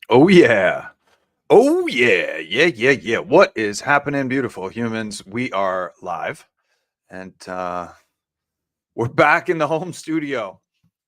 Oh yeah. Oh yeah. Yeah. What is happening, beautiful humans? We are live and we're back in the home studio.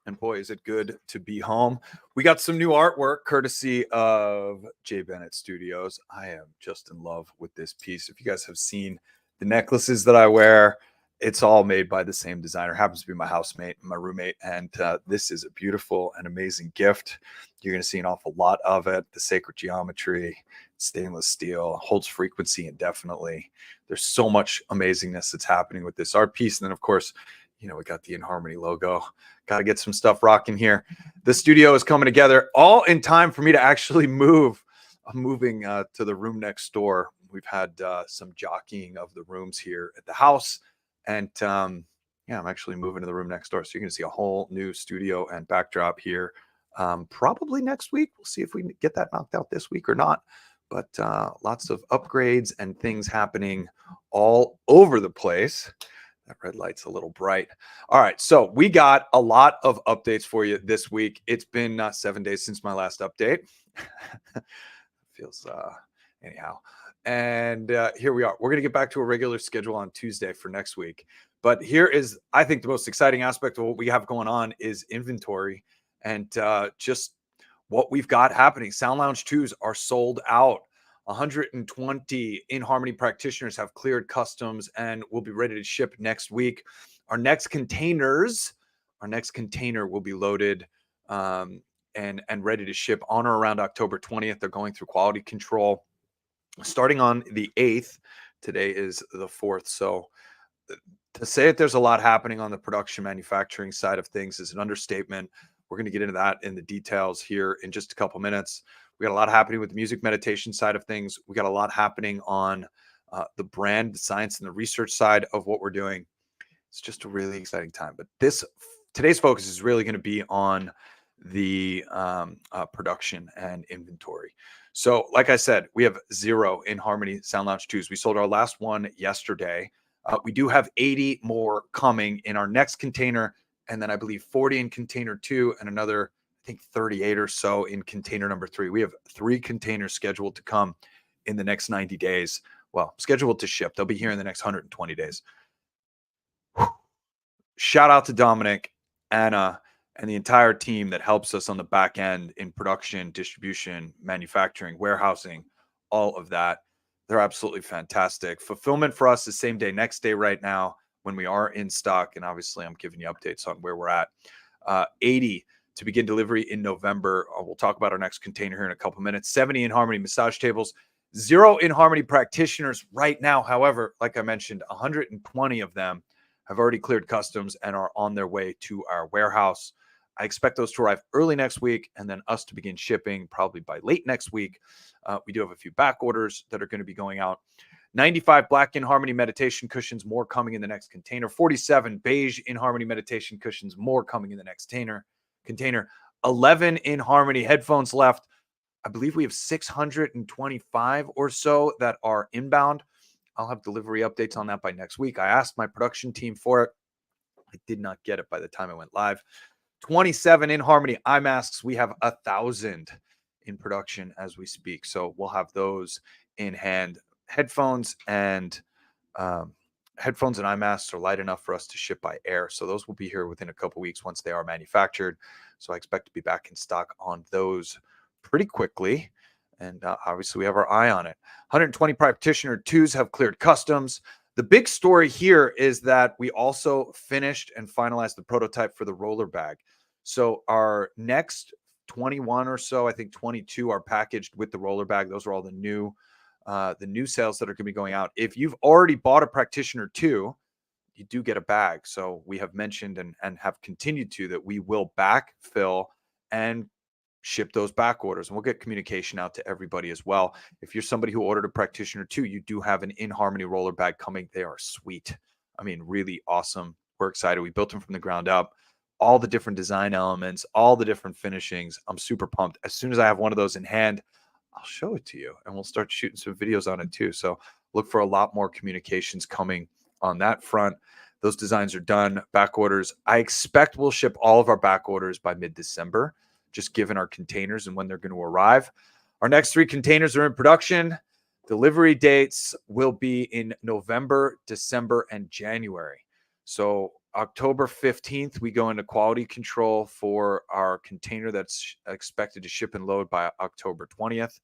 And boy, is it good to be home. We got some new artwork courtesy of J Bennett Studios. I am just in love with this piece. If you guys have seen the necklaces that I wear, it's all made by the same designer. Happens to be my housemate, my roommate, and this is a beautiful and amazing gift. You're going to see an awful lot of it. The sacred geometry, stainless steel, holds frequency indefinitely. There's so much amazingness that's happening with this art piece. And then, of course, we got the inHarmony logo. Got to get some stuff rocking here. The studio is coming together all in time for me to actually move. I'm moving to the room next door. We've had some jockeying of the rooms here at the house. And yeah, I'm actually moving to the room next door. So you're going to see a whole new studio and backdrop here probably next week. We'll see if we get that knocked out this week or not. But lots of upgrades and things happening all over the place. That red light's a little bright. All right, so we got a lot of updates for you this week. It's been 7 days since my last update. Feels anyhow. And here we are. We're going to get back to a regular schedule on Tuesday for next week. But here is, I think, the most exciting aspect of what we have going on is inventory and just what we've got happening. Sound Lounge 2s are sold out. 120 inHarmony practitioners have cleared customs and will be ready to ship next week. Our next container will be loaded and ready to ship on or around October 20th. They're going through quality control starting on the 8th. Today is the 4th. So to say that there's a lot happening on the production manufacturing side of things is an understatement. We're going to get into that in the details here in just a couple minutes. We got a lot happening with the music meditation side of things. We got a lot happening on the brand, the science, and the research side of what we're doing. It's just a really exciting time. But today's focus is really going to be on the production and inventory. So, like I said, we have 0 inHarmony Sound Lounge 2s. We sold our last one yesterday. We do have 80 more coming in our next container, and then I believe 40 in container 2 and another, I think 38 or so in container number 3. We have 3 containers scheduled to come in the next 90 days. Well, scheduled to ship. They'll be here in the next 120 days. Shout out to Dominic, Anna, and the entire team that helps us on the back end in production, distribution, manufacturing, warehousing, all of that. They're absolutely fantastic. Fulfillment for us is same day, next day right now when we are in stock. And obviously, I'm giving you updates on where we're at. 80 to begin delivery in November. We'll talk about our next container here in a couple minutes. 70 inHarmony massage tables. 0 inHarmony practitioners right now. However, like I mentioned, 120 of them have already cleared customs and are on their way to our warehouse. I expect those to arrive early next week and then us to begin shipping probably by late next week. We do have a few back orders that are going to be going out. 95 black inHarmony meditation cushions, more coming in the next container. 47 beige inHarmony meditation cushions, more coming in the next container. 11 inHarmony headphones left. I believe we have 625 or so that are inbound. I'll have delivery updates on that by next week. I asked my production team for it. I did not get it by the time I went live. 27 inHarmony eye masks. We have 1,000 in production as we speak. So we'll have those in hand. Headphones and eye masks are light enough for us to ship by air. So those will be here within a couple weeks once they are manufactured. So I expect to be back in stock on those pretty quickly. And obviously, we have our eye on it. 120 practitioner 2s have cleared customs. The big story here is that we also finished and finalized the prototype for the roller bag. So our next 21 or so, I think 22 are packaged with the roller bag. Those are all the new sales that are going to be going out. If you've already bought a practitioner 2, you do get a bag. So we have mentioned and have continued to that we will backfill and ship those back orders, and we'll get communication out to everybody as well. If you're somebody who ordered a practitioner 2, you do have an inHarmony roller bag coming. They are sweet. I mean, really awesome. We're excited. We built them from the ground up, all the different design elements, all the different finishings. I'm super pumped. As soon as I have one of those in hand, I'll show it to you and we'll start shooting some videos on it too. So look for a lot more communications coming on that front. Those designs are done. Back orders. I expect we'll ship all of our back orders by mid-December. just given our containers and when they're going to arrive. Our next 3 containers are in production. Delivery dates will be in November, December, and January. So October 15th, we go into quality control for our container that's expected to ship and load by October 20th.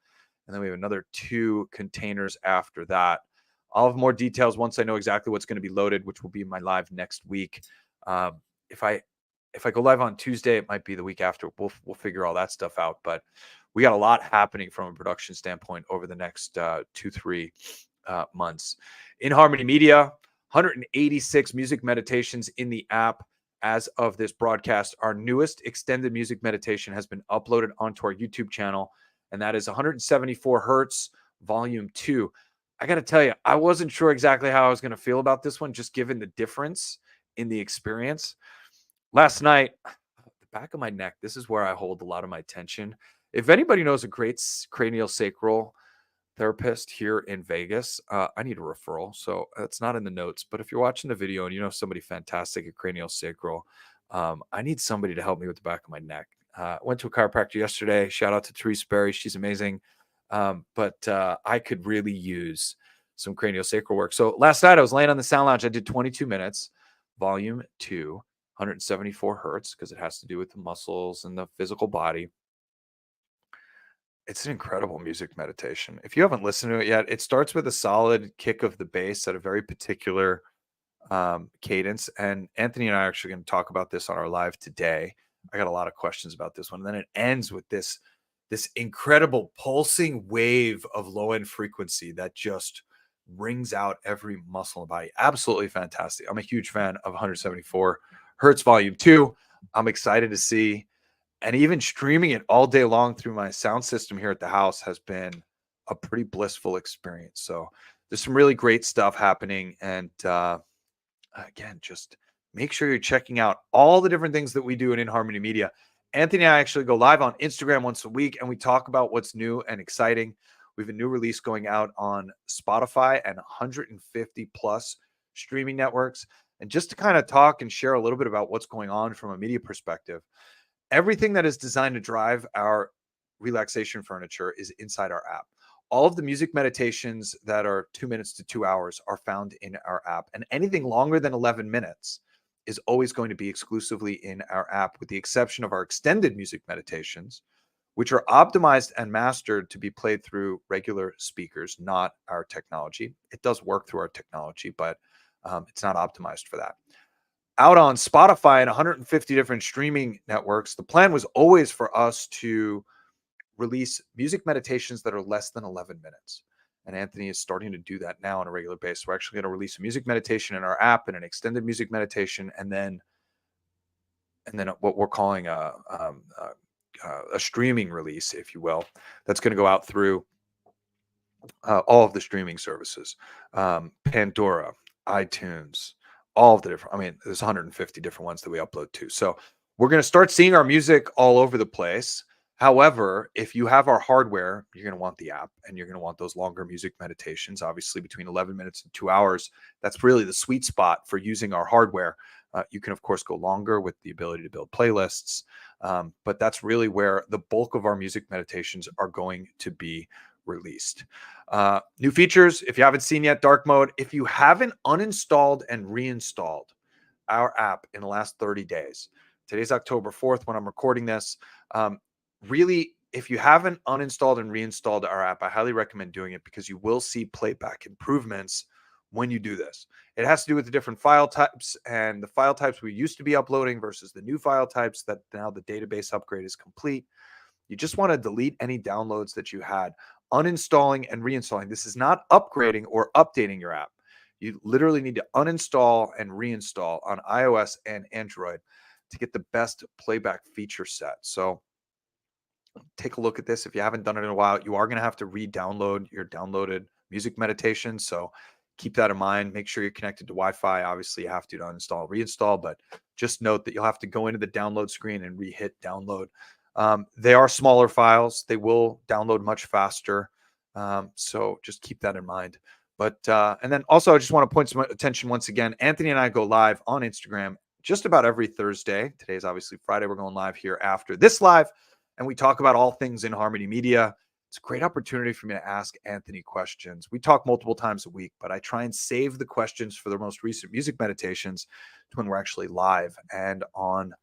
And then we have another 2 containers after that. I'll have more details once I know exactly what's going to be loaded, which will be in my live next week. If I go live on Tuesday, it might be the week after. We'll figure all that stuff out. But we got a lot happening from a production standpoint over the next 2-3 months. inHarmony Media, 186 music meditations in the app as of this broadcast. Our newest extended music meditation has been uploaded onto our YouTube channel, and that is 174 Hertz, Volume 2. I got to tell you, I wasn't sure exactly how I was going to feel about this one, just given the difference in the experience. Last night, the back of my neck, this is where I hold a lot of my tension. If anybody knows a great cranial sacral therapist here in Vegas, I need a referral. So it's not in the notes, but if you're watching the video and you know somebody fantastic at cranial sacral, I need somebody to help me with the back of my neck. Went to a chiropractor yesterday. Shout out to Therese Berry. She's amazing. But I could really use some cranial sacral work. So last night I was laying on the sound lounge. I did 22 minutes, volume 2, 174 Hertz, because it has to do with the muscles and the physical body. It's an incredible music meditation. If you haven't listened to it yet, it starts with a solid kick of the bass at a very particular cadence. And Anthony and I are actually going to talk about this on our live today. I got a lot of questions about this one. And then it ends with this incredible pulsing wave of low end frequency that just rings out every muscle in the body. Absolutely fantastic. I'm a huge fan of 174 Hertz Volume 2. I'm excited to see. And even streaming it all day long through my sound system here at the house has been a pretty blissful experience. So there's some really great stuff happening. And again, just make sure you're checking out all the different things that we do in inHarmony Media. Anthony and I actually go live on Instagram once a week, and we talk about what's new and exciting. We have a new release going out on Spotify and 150 plus streaming networks. And just to kind of talk and share a little bit about what's going on from a media perspective, everything that is designed to drive our relaxation furniture is inside our app. All of the music meditations that are 2 minutes to 2 hours are found in our app, and anything longer than 11 minutes is always going to be exclusively in our app, with the exception of our extended music meditations, which are optimized and mastered to be played through regular speakers, not our technology. It does work through our technology, but it's not optimized for that. Out on Spotify and 150 different streaming networks, the plan was always for us to release music meditations that are less than 11 minutes. And Anthony is starting to do that now on a regular basis. We're actually going to release a music meditation in our app and an extended music meditation, and then what we're calling a streaming release, if you will, that's going to go out through all of the streaming services, Pandora, iTunes, all of the different, there's 150 different ones that we upload to. So we're going to start seeing our music all over the place. However, if you have our hardware, you're going to want the app, and you're going to want those longer music meditations, obviously between 11 minutes and 2 hours. That's really the sweet spot for using our hardware. You can, of course, go longer with the ability to build playlists, but that's really where the bulk of our music meditations are going to be released. New features, if you haven't seen yet, dark mode. If you haven't uninstalled and reinstalled our app in the last 30 days, today's October 4th when I'm recording this, really, if you haven't uninstalled and reinstalled our app, I highly recommend doing it, because you will see playback improvements when you do this. It has to do with the different file types, and the file types we used to be uploading versus the new file types that now the database upgrade is complete. You just want to delete any downloads that you had, uninstalling and reinstalling. This is not upgrading or updating your app. You literally need to uninstall and reinstall on iOS and Android to get the best playback feature set. So take a look at this. If you haven't done it in a while, you are going to have to re-download your downloaded music meditation. So keep that in mind. Make sure you're connected to Wi-Fi. Obviously, you have to uninstall, reinstall, but just note that you'll have to go into the download screen and re-hit download. They are smaller files. They will download much faster. So just keep that in mind. But and then also, I just want to point some attention once again. Anthony and I go live on Instagram just about every Thursday. Today's obviously Friday. We're going live here after this live. and we talk about all things inHarmony Media. It's a great opportunity for me to ask Anthony questions. We talk multiple times a week, but I try and save the questions for the most recent music meditations to when we're actually live and on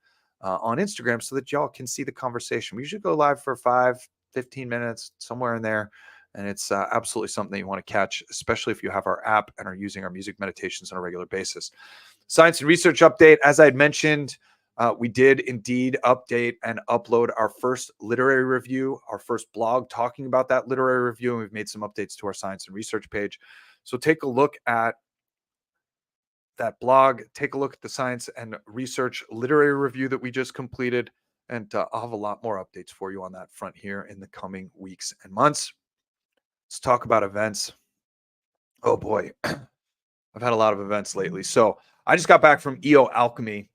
Instagram so that y'all can see the conversation. We usually go live for 5-15 minutes, somewhere in there. And it's absolutely something that you want to catch, especially if you have our app and are using our music meditations on a regular basis. Science and research update. As I had mentioned, we did indeed update and upload our first literary review, our first blog talking about that literary review, and we've made some updates to our science and research page. So take a look at that blog, take a look at the science and research literary review that we just completed, and I'll have a lot more updates for you on that front here in the coming weeks and months. Let's talk about events. Oh boy, I've had a lot of events lately. So I just got back from EO Alchemy.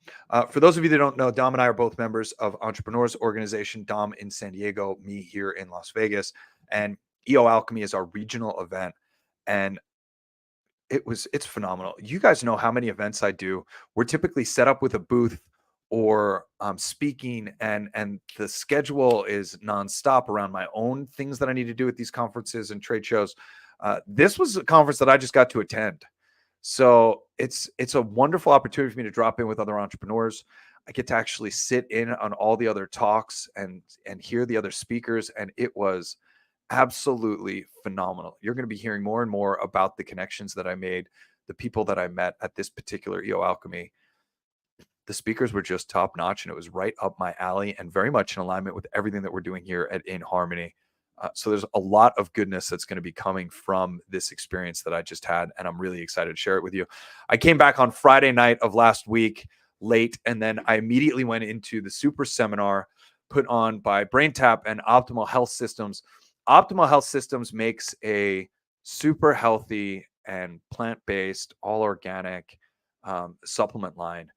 For those of you that don't know, Dom and I are both members of Entrepreneurs Organization, Dom in San Diego, me here in Las Vegas. And EO Alchemy is our regional event. And it's phenomenal. You guys know how many events I do. We're typically set up with a booth or speaking, and the schedule is nonstop around my own things that I need to do at these conferences and trade shows. This was a conference that I just got to attend. So it's a wonderful opportunity for me to drop in with other entrepreneurs. I get to actually sit in on all the other talks and hear the other speakers, and it was absolutely phenomenal. You're going to be hearing more and more about the connections that I made, the people that I met at this particular EO Alchemy. The speakers were just top notch, and it was right up my alley and very much in alignment with everything that we're doing here at inHarmony. So there's a lot of goodness that's going to be coming from this experience that I just had, and I'm really excited to share it with you. I came back on Friday night of last week late, and then I immediately went into the super seminar put on by BrainTap and Optimal Health Systems. Optimal Health Systems makes a super healthy and plant-based, all organic supplement line.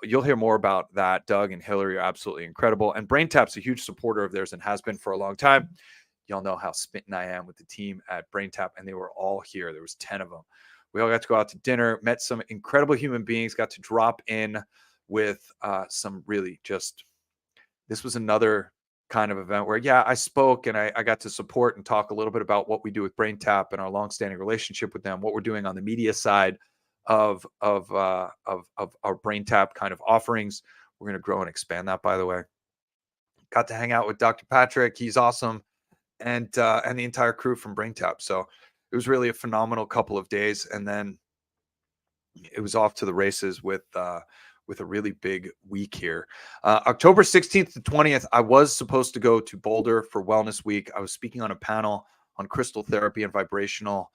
You'll hear more about that. Doug and Hillary are absolutely incredible. And BrainTap's a huge supporter of theirs and has been for a long time. Y'all know how smitten I am with the team at BrainTap, and they were all here. There was 10 of them. We all got to go out to dinner, met some incredible human beings, got to drop in with some really just, this was another kind of event where, yeah, I spoke and I got to support and talk a little bit about what we do with BrainTap and our longstanding relationship with them, what we're doing on the media side of our BrainTap kind of offerings. We're going to grow and expand that, by the way. Got to hang out with Dr. Patrick. He's awesome. And the entire crew from BrainTap. So it was really a phenomenal couple of days. And then it was off to the races with a really big week here. October 16th to 20th, I was supposed to go to Boulder for Wellness Week. I was speaking on a panel on crystal therapy and vibrational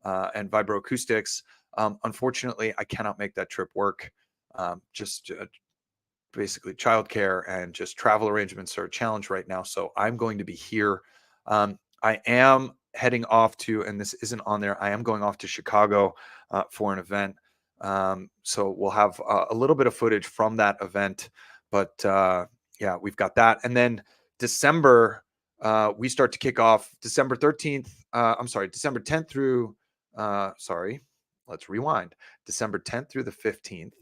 and vibroacoustics. Unfortunately, I cannot make that trip work. Basically childcare and just travel arrangements are a challenge right now. So I'm going to be here. I am heading off to, and this isn't on there, I am going off to Chicago for an event. So we'll have a little bit of footage from that event, but yeah, we've got that. And then December, we start to kick off December 13th. December 10th through, let's rewind. December 10th through the 15th.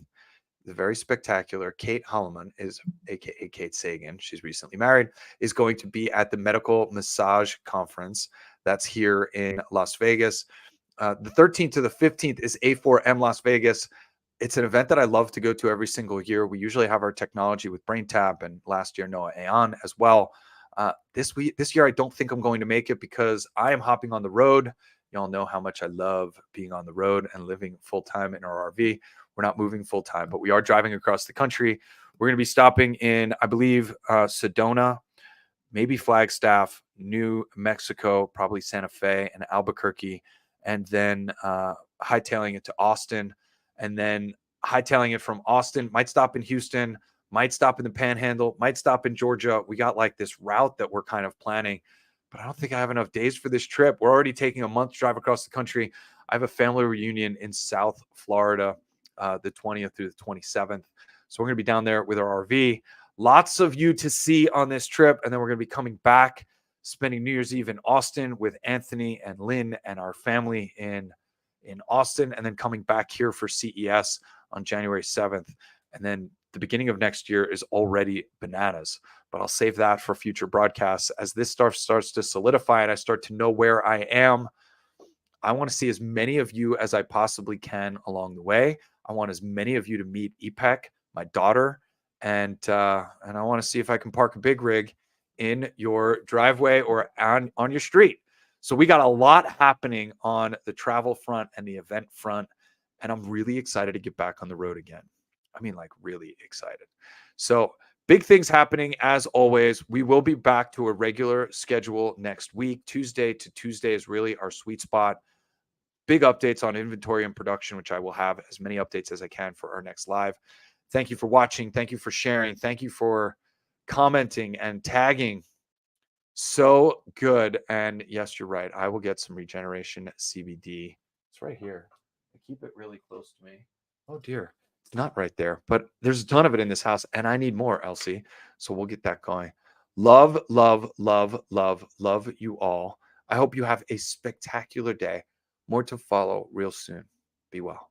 The very spectacular Kate Holloman, is aka Kate Sagan, she's recently married, is going to be at the Medical Massage Conference that's here in Las Vegas. The 13th to the 15th is A4M Las Vegas. It's an event that I love to go to every single year. We usually have our technology with BrainTap, and last year Noah Aon as well. This year I don't think I'm going to make it because I am hopping on the road. Y'all know how much I love being on the road and living full-time in our RV. We're not moving full-time, but we are driving across the country. We're going to be stopping in, I believe, Sedona, maybe Flagstaff, New Mexico, probably Santa Fe and Albuquerque, and then hightailing it to Austin, and then hightailing it from Austin. Might stop in Houston, might stop in the Panhandle, might stop in Georgia. We got like this route that we're kind of planning, but I don't think I have enough days for this trip. We're already taking a month drive across the country. I have a family reunion in South Florida, the 20th through the 27th. So we're going to be down there with our RV. Lots of you to see on this trip. And then we're going to be coming back, spending New Year's Eve in Austin with Anthony and Lynn and our family in Austin, and then coming back here for CES on January 7th. And then The beginning of next year is already bananas, but I'll save that for future broadcasts. As this stuff starts to solidify and I start to know where I am, I want to see as many of you as I possibly can along the way. I want as many of you to meet Ipek, my daughter, and I want to see if I can park a big rig in your driveway or on your street. So we got a lot happening on the travel front and the event front, and I'm really excited to get back on the road again. I mean, like really excited. So big things happening as always. We will be back to a regular schedule next week. Tuesday to Tuesday is really our sweet spot. Big updates on inventory and production, which I will have as many updates as I can for our next live. Thank you for watching. Thank you for sharing. Thank you for commenting and tagging. So good. And yes, you're right. I will get some regeneration CBD. It's right here. I keep it really close to me. Oh dear. It's not right there, but there's a ton of it in this house and I need more, Elsie. So we'll get that going. Love, love, love, love, love you all. I hope you have a spectacular day. More to follow real soon. Be well.